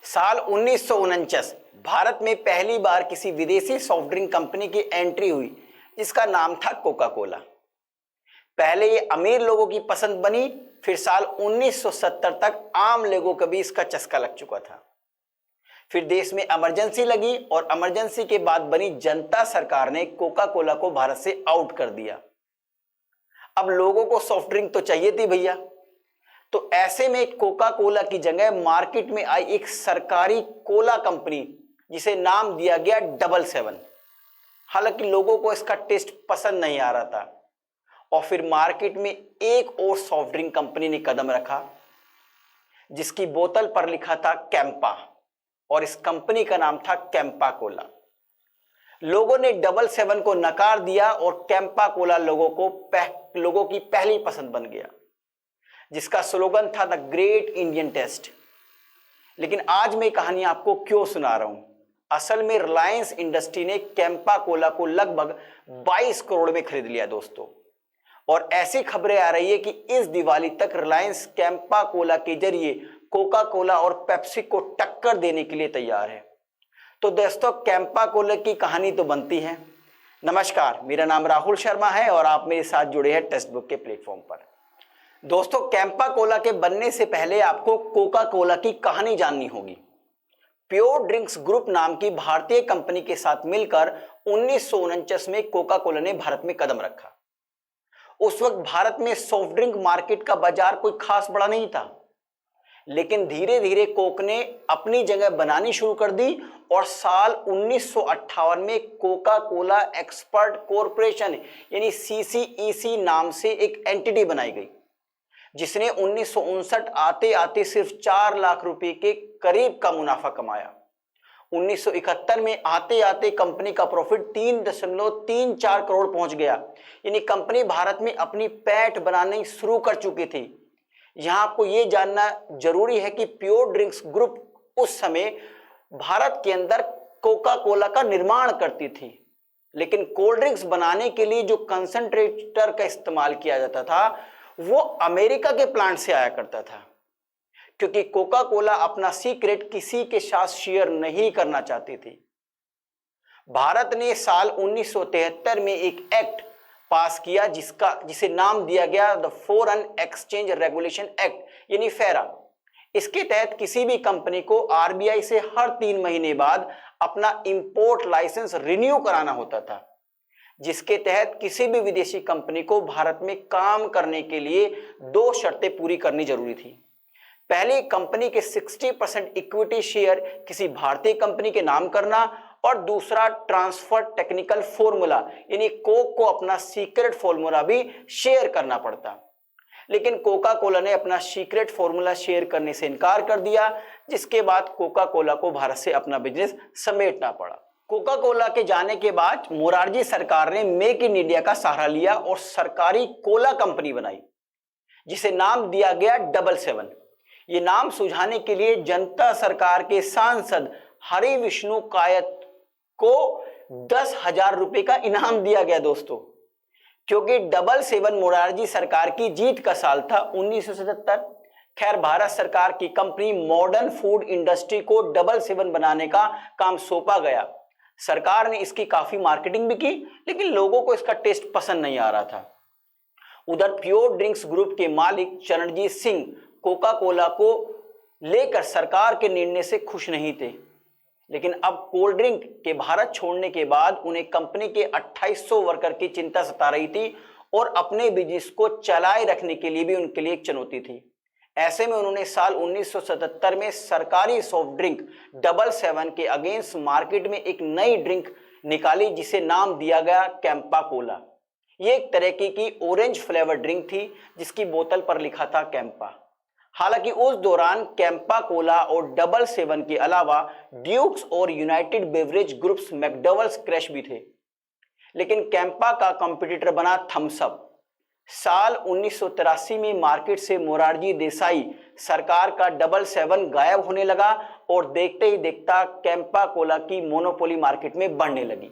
साल 1949 भारत में पहली बार किसी विदेशी सॉफ्ट ड्रिंक कंपनी की एंट्री हुई जिसका नाम था कोका कोला। पहले ये अमीर लोगों की पसंद बनी, फिर साल 1970 तक आम लोगों को भी इसका चस्का लग चुका था। फिर देश में इमरजेंसी लगी और इमरजेंसी के बाद बनी जनता सरकार ने कोका कोला को भारत से आउट कर दिया। अब लोगों को सॉफ्ट ड्रिंक तो चाहिए थी भैया, तो ऐसे में कोका कोला की जगह मार्केट में आई एक सरकारी कोला कंपनी जिसे नाम दिया गया 777। हालांकि लोगों को इसका टेस्ट पसंद नहीं आ रहा था और फिर मार्केट में एक और सॉफ्ट ड्रिंक कंपनी ने कदम रखा जिसकी बोतल पर लिखा था कैंपा और इस कंपनी का नाम था कैंपा कोला। लोगों ने 777 को नकार दिया और कैंपा कोला लोगों की पहली पसंद बन गया, जिसका स्लोगन था द ग्रेट इंडियन टेस्ट। लेकिन आज मैं कहानी आपको क्यों सुना रहा हूं? असल में रिलायंस इंडस्ट्री ने कैंपा कोला को लगभग 22 करोड़ में खरीद लिया दोस्तों, और ऐसी खबरें आ रही है कि इस दिवाली तक रिलायंस कैंपा कोला के जरिए कोका कोला और पेप्सी को टक्कर देने के लिए तैयार है। तो दोस्तों, कैंपा कोला की कहानी तो बनती है। नमस्कार, मेरा नाम राहुल शर्मा है और आप मेरे साथ जुड़े हैं टेक्स्ट बुक के प्लेटफॉर्म पर। दोस्तों, कैंपा कोला के बनने से पहले आपको कोका कोला की कहानी जाननी होगी। प्योर ड्रिंक्स ग्रुप नाम की भारतीय कंपनी के साथ मिलकर 1949 में कोका कोला ने भारत में कदम रखा। उस वक्त भारत में सॉफ्ट ड्रिंक मार्केट का बाजार कोई खास बड़ा नहीं था, लेकिन धीरे धीरे कोक ने अपनी जगह बनानी शुरू कर दी और साल 1958 में कोका कोला एक्सपर्ट कॉरपोरेशन यानी CCEC नाम से एक एंटिटी बनाई गई, जिसने 1959 आते आते सिर्फ 4 लाख रुपए के करीब का मुनाफा कमाया। 1971 में आते आते कंपनी का प्रॉफिट 3.34 करोड़ पहुंच गया, यानी कंपनी भारत में अपनी पैठ बनानी शुरू कर चुकी थी। यहां आपको यह जानना जरूरी है कि प्योर ड्रिंक्स ग्रुप उस समय भारत के अंदर कोका कोला का निर्माण करती थी, लेकिन कोल्ड ड्रिंक्स बनाने के लिए जो कंसंट्रेटर का इस्तेमाल किया जाता था वो अमेरिका के प्लांट से आया करता था, क्योंकि कोका कोला अपना सीक्रेट किसी के साथ शेयर नहीं करना चाहती थी। भारत ने साल 1973 में एक एक्ट पास किया जिसे नाम दिया गया the foreign exchange regulation act यानी फेरा। इसके तहत किसी भी कंपनी को RBI से हर 3 महीने बाद अपना इंपोर्ट लाइसेंस रिन्यू कराना होता था, जिसके तहत किसी भी विदेशी कंपनी को भारत में काम करने के लिए 2 शर्तें पूरी करनी जरूरी थी। पहली, कंपनी के 60% इक्विटी शेयर किसी भारतीय कंपनी के नाम करना, और दूसरा, ट्रांसफर टेक्निकल फॉर्मूला यानी कोक को अपना सीक्रेट फॉर्मूला भी शेयर करना पड़ता। लेकिन कोका कोला ने अपना सीक्रेट फॉर्मूला शेयर करने से इनकार कर दिया, जिसके बाद कोका कोला को भारत से अपना बिजनेस समेटना पड़ा। कोका कोला के जाने के बाद मोरारजी सरकार ने मेक इन इंडिया का सहारा लिया और सरकारी कोला कंपनी बनाई, जिसे नाम दिया गया 777। ये नाम सुझाने के लिए जनता सरकार के सांसद हरि विष्णु कायत को 10,000 रुपए का इनाम दिया गया दोस्तों, क्योंकि 777 मोरारजी सरकार की जीत का साल था 1977। खैर, भारत सरकार की कंपनी मॉडर्न फूड इंडस्ट्री को 777 बनाने का काम सौंपा गया। सरकार ने इसकी काफी मार्केटिंग भी की, लेकिन लोगों को इसका टेस्ट पसंद नहीं आ रहा था। उधर प्योर ड्रिंक्स ग्रुप के मालिक चरणजीत सिंह कोका कोला को लेकर सरकार के निर्णय से खुश नहीं थे, लेकिन अब कोल्ड ड्रिंक के भारत छोड़ने के बाद उन्हें कंपनी के 2800 वर्कर की चिंता सता रही थी और अपने बिजनेस को चलाए रखने के लिए भी उनके लिए एक चुनौती थी। ऐसे में उन्होंने साल 1977 में सरकारी सॉफ्ट ड्रिंक 777 के अगेंस्ट मार्केट में एक नई ड्रिंक निकाली, जिसे नाम दिया गया कैंपा कोला। ये एक तरह की ऑरेंज फ्लेवर ड्रिंक थी जिसकी बोतल पर लिखा था कैंपा। हालांकि उस दौरान कैंपा कोला और 777 के अलावा ड्यूक्स और यूनाइटेड बेवरेज ग्रुप्स मैकडॉवेल्स क्रैश भी थे, लेकिन कैंपा का कंपटीटर बना थम्स अप। साल 1983 में मार्केट से मोरारजी देसाई सरकार का 777 गायब होने लगा और देखते ही देखता कैंपा कोला की मोनोपोली मार्केट में बढ़ने लगी।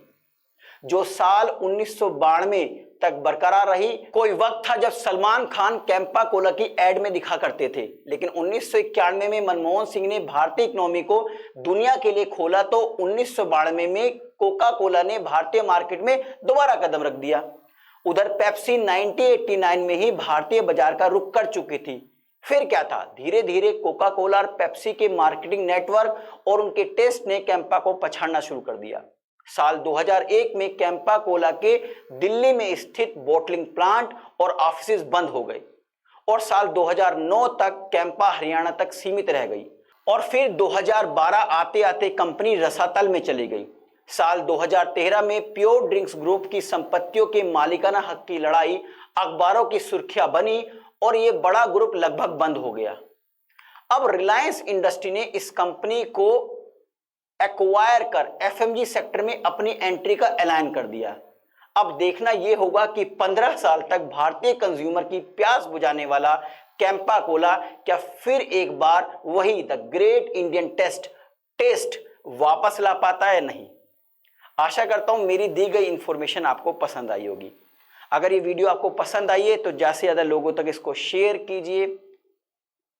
जो साल 1992 तक बरकरार रही। कोई वक्त था जब सलमान खान कैंपा कोला की एड में दिखा करते थे, लेकिन 1991 में मनमोहन सिंह ने भारतीय इकोनॉमी को दुनिया के लिए खोला तो 1992 में कोका कोला ने भारतीय मार्केट में दोबारा कदम रख दिया। उधर पेप्सी 1989 में ही भारतीय बाजार का रुख कर चुकी थी। फिर क्या था, धीरे धीरे कोका कोला और पेप्सी के मार्केटिंग नेटवर्क और उनके टेस्ट ने कैंपा को पछाड़ना शुरू कर दिया। साल 2001 में कैंपा कोला के दिल्ली में स्थित बॉटलिंग प्लांट और ऑफिस बंद हो गए और साल 2009 तक कैंपा हरियाणा तक सीमित रह गई और फिर 2012 आते आते कंपनी रसातल में चली गई। साल 2013 में प्योर ड्रिंक्स ग्रुप की संपत्तियों के मालिकाना हक की लड़ाई अखबारों की सुर्खियां बनी और यह बड़ा ग्रुप लगभग बंद हो गया। अब रिलायंस इंडस्ट्री ने इस कंपनी को एक्वायर कर एफएमजी सेक्टर में अपनी एंट्री का ऐलान कर दिया। अब देखना यह होगा कि 15 साल तक भारतीय कंज्यूमर की प्यास बुझाने वाला कैंपा कोला क्या फिर एक बार वही द ग्रेट इंडियन टेस्ट वापस ला पाता है। नहीं, आशा करता हूं मेरी दी गई इंफॉर्मेशन आपको पसंद आई होगी। अगर ये वीडियो आपको पसंद आई है तो ज़्यादा से ज़्यादा लोगों तक इसको शेयर कीजिए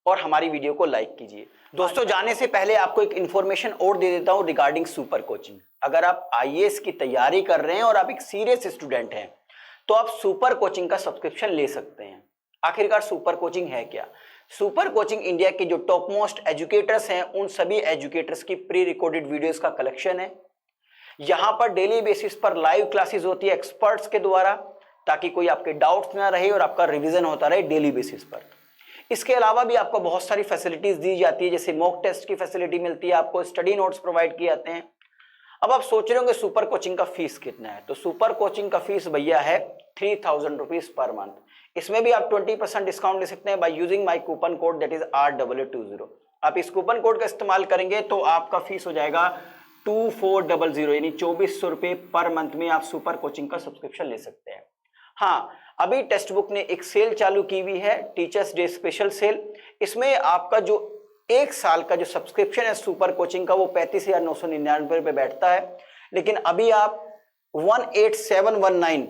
और हमारी वीडियो को लाइक कीजिए। दोस्तों, जाने से पहले आपको एक इन्फॉर्मेशन और दे देता हूं रिगार्डिंग सुपर कोचिंग। अगर आप आईएएस की तैयारी कर रहे हैं और आप एक सीरियस स्टूडेंट हैं तो आप सुपर कोचिंग का सब्सक्रिप्शन ले सकते हैं। आखिरकार सुपर कोचिंग है क्या? सुपर कोचिंग इंडिया के जो टॉप मोस्ट एजुकेटर्स हैं उन सभी एजुकेटर्स की प्री रिकॉर्डेड वीडियोस का कलेक्शन है। यहाँ पर डेली बेसिस पर लाइव क्लासेस होती है एक्सपर्ट्स के द्वारा, ताकि कोई आपके डाउट्स ना रहे और आपका रिवीजन होता रहे डेली बेसिस पर। इसके अलावा भी आपको बहुत सारी फैसिलिटीज दी जाती है, जैसे मॉक टेस्ट की फैसिलिटी मिलती है, आपको स्टडी नोट्स प्रोवाइड किए जाते हैं। अब आप सोच रहे होंगे सुपर कोचिंग का फीस कितना है, तो सुपर कोचिंग का फीस भैया है 3000 रुपीज पर मंथ। इसमें भी आप 20% डिस्काउंट ले सकते हैं by using my coupon code that is RW20। आप इस कूपन कोड का इस्तेमाल करेंगे तो आपका फीस हो जाएगा 2400, यानी 2400 रुपये पर मंथ में आप सुपर कोचिंग का सब्सक्रिप्शन ले सकते हैं। हाँ, अभी टेक्स्ट बुक ने एक सेल चालू की हुई है, टीचर्स डे स्पेशल सेल। इसमें आपका जो एक साल का जो सब्सक्रिप्शन है सुपर कोचिंग का वो 35,999 रुपये बैठता है, लेकिन अभी आप 18719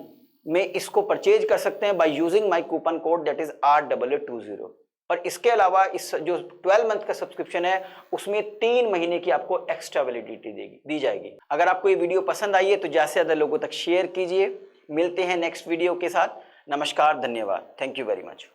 में इसको परचेज कर सकते हैं by using my coupon code that is RW20। और इसके अलावा इस जो 12 मंथ का सब्सक्रिप्शन है उसमें 3 महीने की आपको एक्स्ट्रा वैलिडिटी दी जाएगी। अगर आपको ये वीडियो पसंद आई है तो ज़्यादा से ज़्यादा लोगों तक शेयर कीजिए। मिलते हैं नेक्स्ट वीडियो के साथ। नमस्कार, धन्यवाद, थैंक यू वेरी मच।